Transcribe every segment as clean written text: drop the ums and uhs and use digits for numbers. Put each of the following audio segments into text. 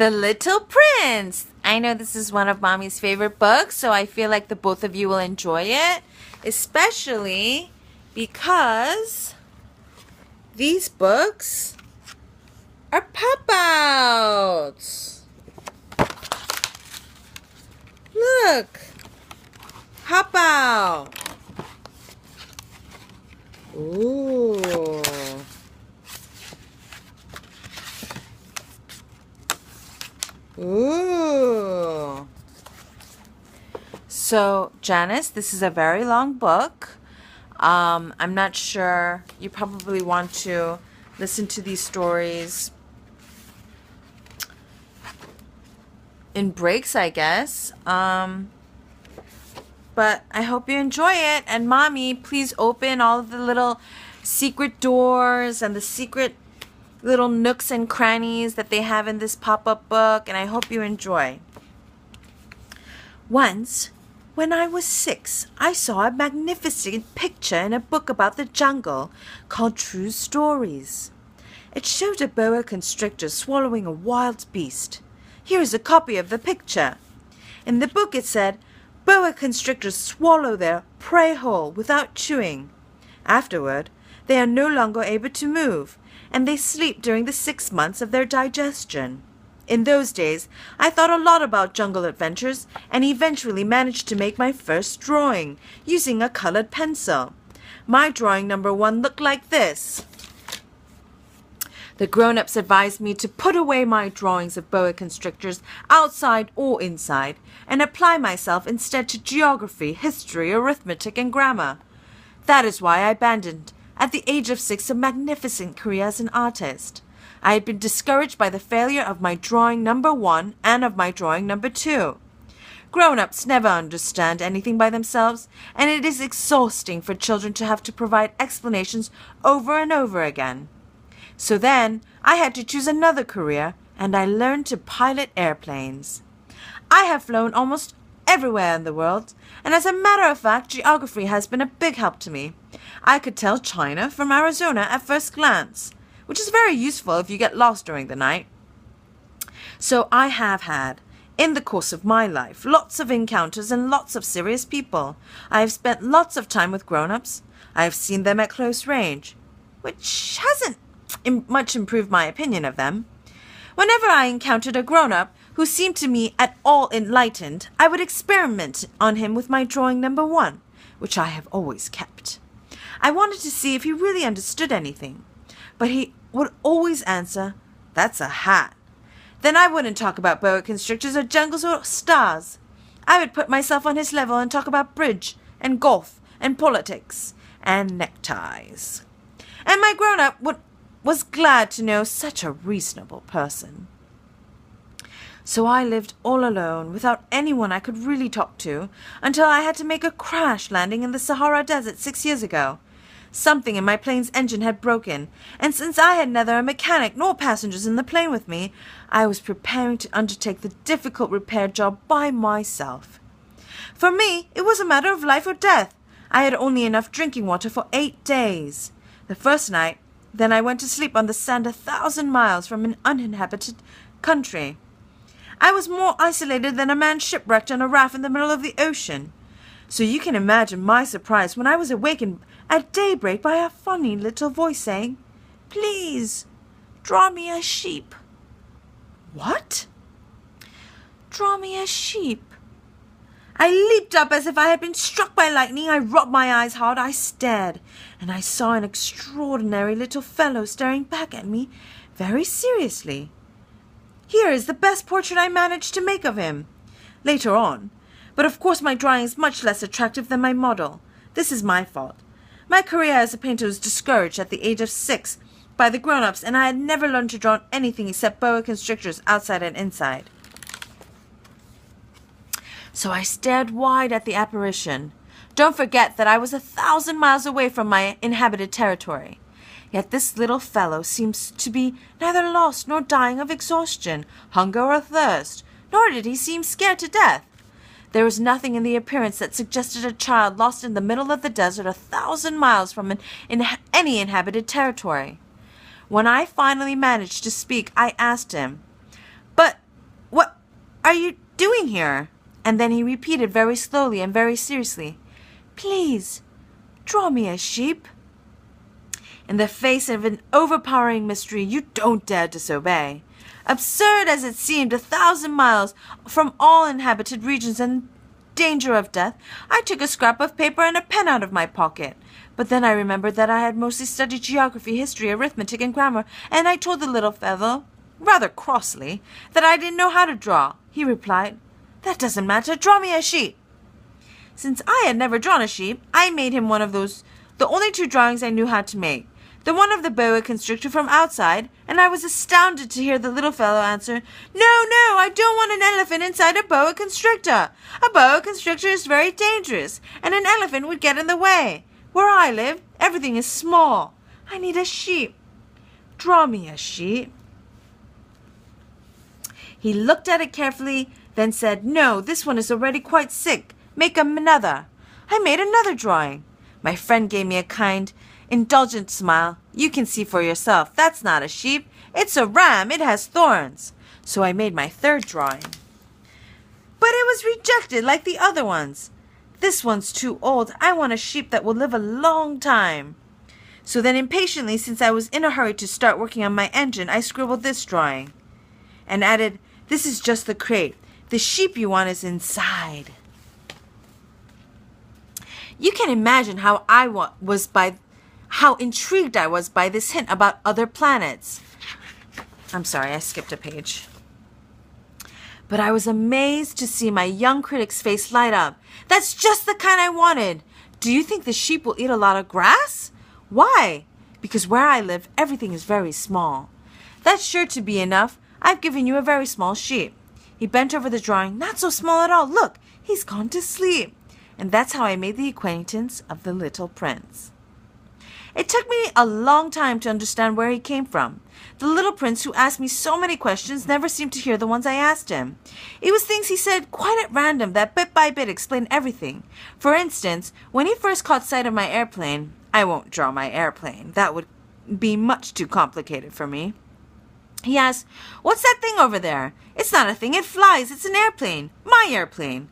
The Little Prince. I know this is one of Mommy's favorite books, so I feel like the both of you will enjoy it, especially because these books are pop-outs. Look, pop-out. Ooh. Ooh. So, Janice, this is a very long book. I'm not sure. You probably want to listen to these stories in breaks, I guess. But I hope you enjoy it. And Mommy, please open all of the little secret doors and the secret little nooks and crannies that they have in this pop-up book, and I hope you enjoy. Once, when I was 6, I saw a magnificent picture in a book about the jungle called True Stories. It showed a boa constrictor swallowing a wild beast. Here is a copy of the picture. In the book it said, boa constrictors swallow their prey whole without chewing. Afterward, they are no longer able to move, and they sleep during the 6 months of their digestion. In those days, I thought a lot about jungle adventures and eventually managed to make my first drawing using a colored pencil. My drawing number 1 looked like this. The grown-ups advised me to put away my drawings of boa constrictors outside or inside and apply myself instead to geography, history, arithmetic, and grammar. That is why I abandoned at the age of 6 a magnificent career as an artist. I had been discouraged by the failure of my drawing number 1 and of my drawing number 2. Grown-ups never understand anything by themselves, and it is exhausting for children to have to provide explanations over and over again. So then, I had to choose another career, and I learned to pilot airplanes. I have flown almost everywhere in the world, and as a matter of fact, geography has been a big help to me. I could tell China from Arizona at first glance, which is very useful if you get lost during the night. So I have had, in the course of my life, lots of encounters and lots of serious people. I have spent lots of time with grown-ups. I have seen them at close range, which hasn't much improved my opinion of them. Whenever I encountered a grown-up who seemed to me at all enlightened, I would experiment on him with my drawing number 1, which I have always kept. I wanted to see if he really understood anything, but he would always answer, "That's a hat." Then I wouldn't talk about boa constrictors or jungles or stars. I would put myself on his level and talk about bridge and golf and politics and neckties. And my grown-up was glad to know such a reasonable person. So I lived all alone, without anyone I could really talk to, until I had to make a crash landing in the Sahara Desert 6 years ago. Something in my plane's engine had broken, and since I had neither a mechanic nor passengers in the plane with me, I was preparing to undertake the difficult repair job by myself. For me, it was a matter of life or death. I had only enough drinking water for 8 days. The first night, then I went to sleep on the sand 1,000 miles from an uninhabited country. I was more isolated than a man shipwrecked on a raft in the middle of the ocean. So you can imagine my surprise when I was awakened at daybreak by a funny little voice saying, "Please, draw me a sheep." What? Draw me a sheep. I leaped up as if I had been struck by lightning. I rubbed my eyes hard. I stared, and I saw an extraordinary little fellow staring back at me very seriously. Here is the best portrait I managed to make of him. Later on. But of course my drawing is much less attractive than my model. This is my fault. My career as a painter was discouraged at the age of 6 by the grown-ups, and I had never learned to draw anything except boa constrictors outside and inside. So I stared wide at the apparition. Don't forget that I was 1,000 miles away from my inhabited territory. Yet this little fellow seems to be neither lost nor dying of exhaustion, hunger, or thirst, nor did he seem scared to death. There was nothing in the appearance that suggested a child lost in the middle of the desert 1,000 miles from any inhabited territory. When I finally managed to speak, I asked him, "But are you doing here?" And then he repeated very slowly and very seriously, "Please, draw me a sheep." In the face of an overpowering mystery you don't dare disobey. Absurd as it seemed 1,000 miles from all inhabited regions and danger of death, I took a scrap of paper and a pen out of my pocket. But then I remembered that I had mostly studied geography, history, arithmetic, and grammar, and I told the little fellow, rather crossly, that I didn't know how to draw. He replied, "That doesn't matter. Draw me a sheep." Since I had never drawn a sheep, I made him one of those, the only 2 drawings I knew how to make. The one of the boa constrictor from outside, and I was astounded to hear the little fellow answer, "No, I don't want an elephant inside a boa constrictor. A boa constrictor is very dangerous, and an elephant would get in the way. Where I live, everything is small. I need a sheep. Draw me a sheep." He looked at it carefully, then said, "No, this one is already quite sick. Make another." I made another drawing. My friend gave me a kind, indulgent smile. "You can see for yourself. That's not a sheep. It's a ram. It has thorns." So I made my 3rd drawing. But it was rejected like the other ones. "This one's too old. I want a sheep that will live a long time." So then impatiently, since I was in a hurry to start working on my engine, I scribbled this drawing and added, "This is just the crate. The sheep you want is inside." You can imagine how intrigued I was by this hint about other planets. I'm sorry, I skipped a page. But I was amazed to see my young critic's face light up. "That's just the kind I wanted. Do you think the sheep will eat a lot of grass?" "Why?" "Because where I live, everything is very small." "That's sure to be enough. I've given you a very small sheep." He bent over the drawing. "Not so small at all. Look, he's gone to sleep." And that's how I made the acquaintance of the little prince. It took me a long time to understand where he came from. The little prince who asked me so many questions never seemed to hear the ones I asked him. It was things he said quite at random that bit by bit explained everything. For instance, when he first caught sight of my airplane, I won't draw my airplane. That would be much too complicated for me. He asked, "What's that thing over there?" "It's not a thing. It flies. It's an airplane. My airplane."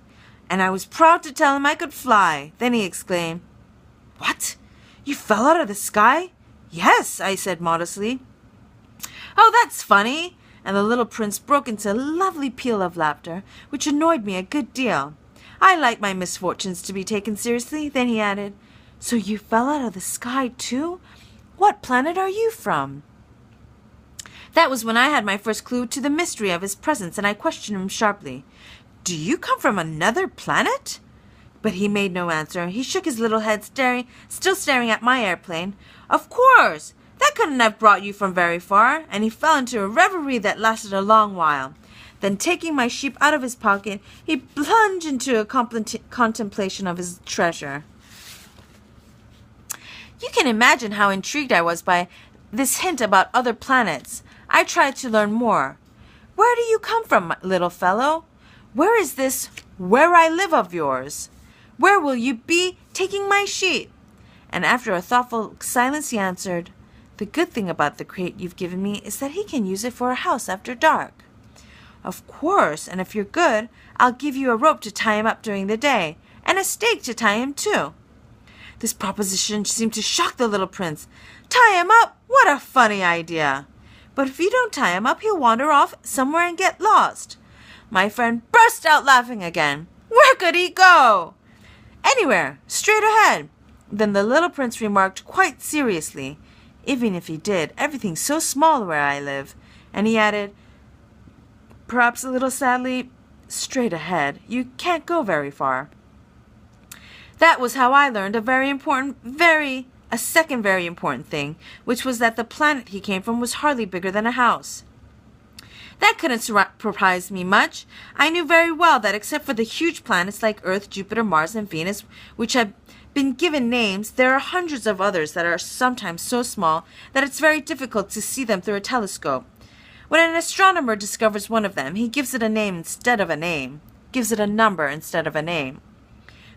And I was proud to tell him I could fly. Then he exclaimed, "What? You fell out of the sky?" "Yes," I said modestly. "Oh, that's funny." And the little prince broke into a lovely peal of laughter, which annoyed me a good deal. I like my misfortunes to be taken seriously. Then he added, "So you fell out of the sky too? What planet are you from?" That was when I had my first clue to the mystery of his presence, and I questioned him sharply. "Do you come from another planet?" But he made no answer. He shook his little head, still staring at my airplane. "Of course! That couldn't have brought you from very far." And he fell into a reverie that lasted a long while. Then, taking my sheep out of his pocket, he plunged into a contemplation of his treasure. You can imagine how intrigued I was by this hint about other planets. I tried to learn more. "Where do you come from, little fellow? Where is this 'where I live' of yours? Where will you be taking my sheep?" And after a thoughtful silence he answered, "The good thing about the crate you've given me is that he can use it for a house after dark." "Of course, and if you're good, I'll give you a rope to tie him up during the day, and a stake to tie him to." This proposition seemed to shock the little prince. "Tie him up? What a funny idea!" "But if you don't tie him up, he'll wander off somewhere and get lost." My friend burst out laughing again. "Where could he go?" "Anywhere, straight ahead." Then the little prince remarked quite seriously, "Even if he did, everything's so small where I live." And he added, perhaps a little sadly, "Straight ahead. You can't go very far." That was how I learned a second very important thing, which was that the planet he came from was hardly bigger than a house. That couldn't surprise me much. I knew very well that except for the huge planets like Earth, Jupiter, Mars, and Venus, which have been given names, there are hundreds of others that are sometimes so small that it's very difficult to see them through a telescope. When an astronomer discovers one of them, he gives it a name instead of a name, gives it a number instead of a name.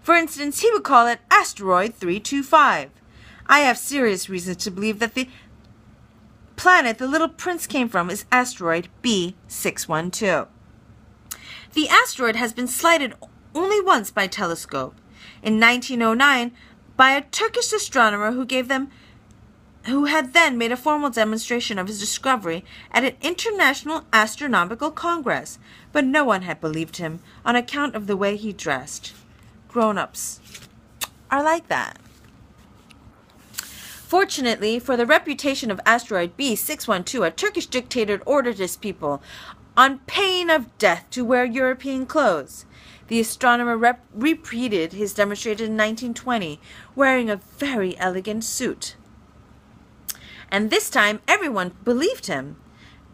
For instance, he would call it Asteroid 325. I have serious reason to believe that the planet the little prince came from is asteroid B612. The asteroid has been sighted only once by telescope, in 1909 by a Turkish astronomer who had then made a formal demonstration of his discovery at an international astronomical congress, but no one had believed him on account of the way he dressed. Grown-ups are like that. Fortunately for the reputation of asteroid B612, a Turkish dictator ordered his people, on pain of death, to wear European clothes. The astronomer repeated his demonstration in 1920, wearing a very elegant suit. And this time, everyone believed him.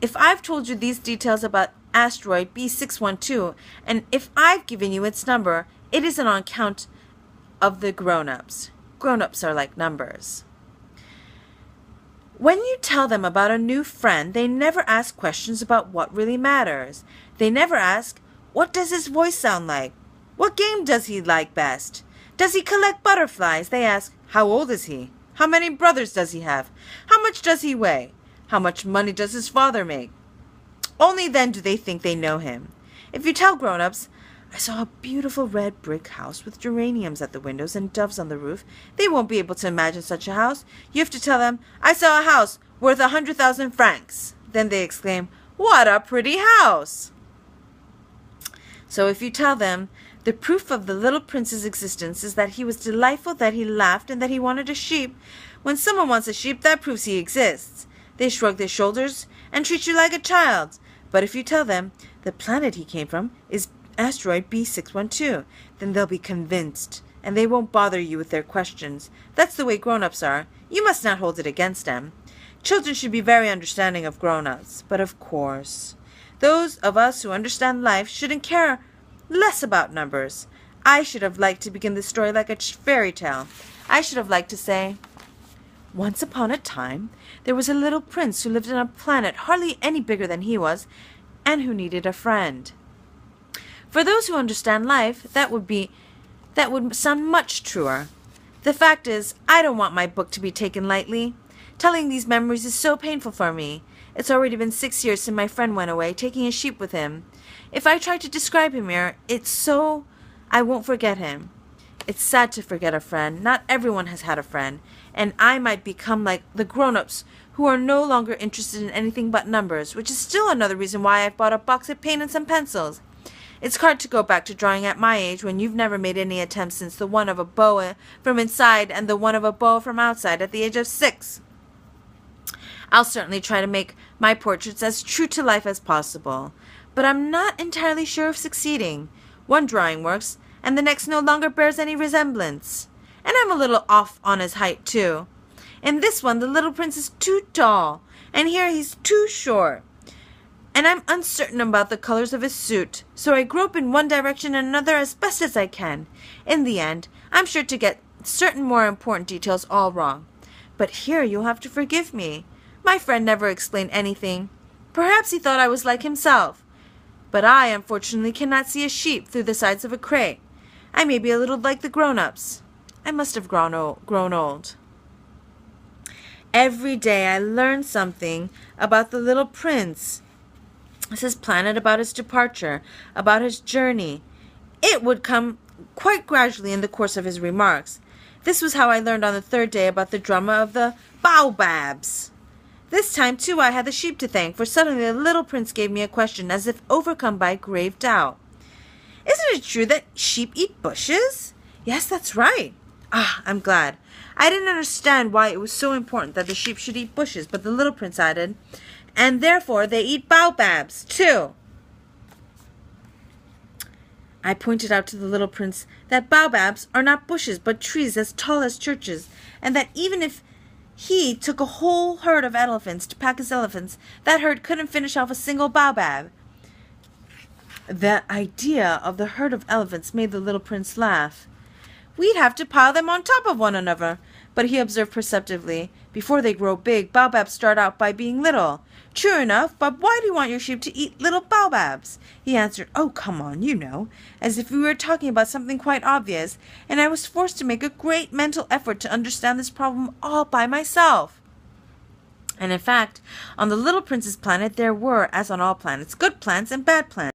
If I've told you these details about asteroid B612, and if I've given you its number, it isn't on account of the grown-ups. Grown-ups are like numbers. When you tell them about a new friend, they never ask questions about what really matters. They never ask, what does his voice sound like? What game does he like best? Does he collect butterflies? They ask, how old is he? How many brothers does he have? How much does he weigh? How much money does his father make? Only then do they think they know him. If you tell grown-ups, I saw a beautiful red brick house with geraniums at the windows and doves on the roof, they won't be able to imagine such a house. You have to tell them, I saw a house worth 100,000 francs. Then they exclaim, what a pretty house! So if you tell them, the proof of the little prince's existence is that he was delightful, that he laughed, and that he wanted a sheep. When someone wants a sheep, that proves he exists. They shrug their shoulders and treat you like a child. But if you tell them, the planet he came from is asteroid B612, then they'll be convinced, and they won't bother you with their questions. That's the way grown-ups are. You must not hold it against them. Children should be very understanding of grown-ups, but of course, those of us who understand life shouldn't care less about numbers. I should have liked to begin the story like a fairy tale. I should have liked to say, once upon a time, there was a little prince who lived on a planet hardly any bigger than he was, and who needed a friend. For those who understand life, that would sound much truer. The fact is, I don't want my book to be taken lightly. Telling these memories is so painful for me. It's already been 6 years since my friend went away, taking his sheep with him. If I try to describe him here, it's so I won't forget him. It's sad to forget a friend. Not everyone has had a friend, and I might become like the grown-ups who are no longer interested in anything but numbers, which is still another reason why I've bought a box of paint and some pencils. It's hard to go back to drawing at my age when you've never made any attempts since the one of a boa from inside and the one of a boa from outside at the age of 6. I'll certainly try to make my portraits as true to life as possible, but I'm not entirely sure of succeeding. One drawing works, and the next no longer bears any resemblance. And I'm a little off on his height, too. In this one, the little prince is too tall, and here he's too short. And I'm uncertain about the colors of his suit, so I grope in one direction and another as best as I can. In the end, I'm sure to get certain more important details all wrong. But here you'll have to forgive me. My friend never explained anything. Perhaps he thought I was like himself. But I, unfortunately, cannot see a sheep through the sides of a crate. I may be a little like the grown-ups. I must have grown old. Every day I learn something about the little prince. His planet, about his departure, about his journey. It would come quite gradually in the course of his remarks. This was how I learned on the third day about the drama of the baobabs. This time, too, I had the sheep to thank, for suddenly the little prince gave me a question as if overcome by grave doubt. Isn't it true that sheep eat bushes? Yes, that's right. Ah, I'm glad. I didn't understand why it was so important that the sheep should eat bushes, but the little prince added, and therefore they eat baobabs, too. I pointed out to the little prince that baobabs are not bushes, but trees as tall as churches, and that even if he took a whole herd of elephants to pack his elephants, that herd couldn't finish off a single baobab. The idea of the herd of elephants made the little prince laugh. We'd have to pile them on top of one another. But he observed perceptively, before they grow big, baobabs start out by being little. True enough, but why do you want your sheep to eat little baobabs? He answered, oh, come on, you know, as if we were talking about something quite obvious, and I was forced to make a great mental effort to understand this problem all by myself. And in fact, on the little prince's planet there were, as on all planets, good plants and bad plants.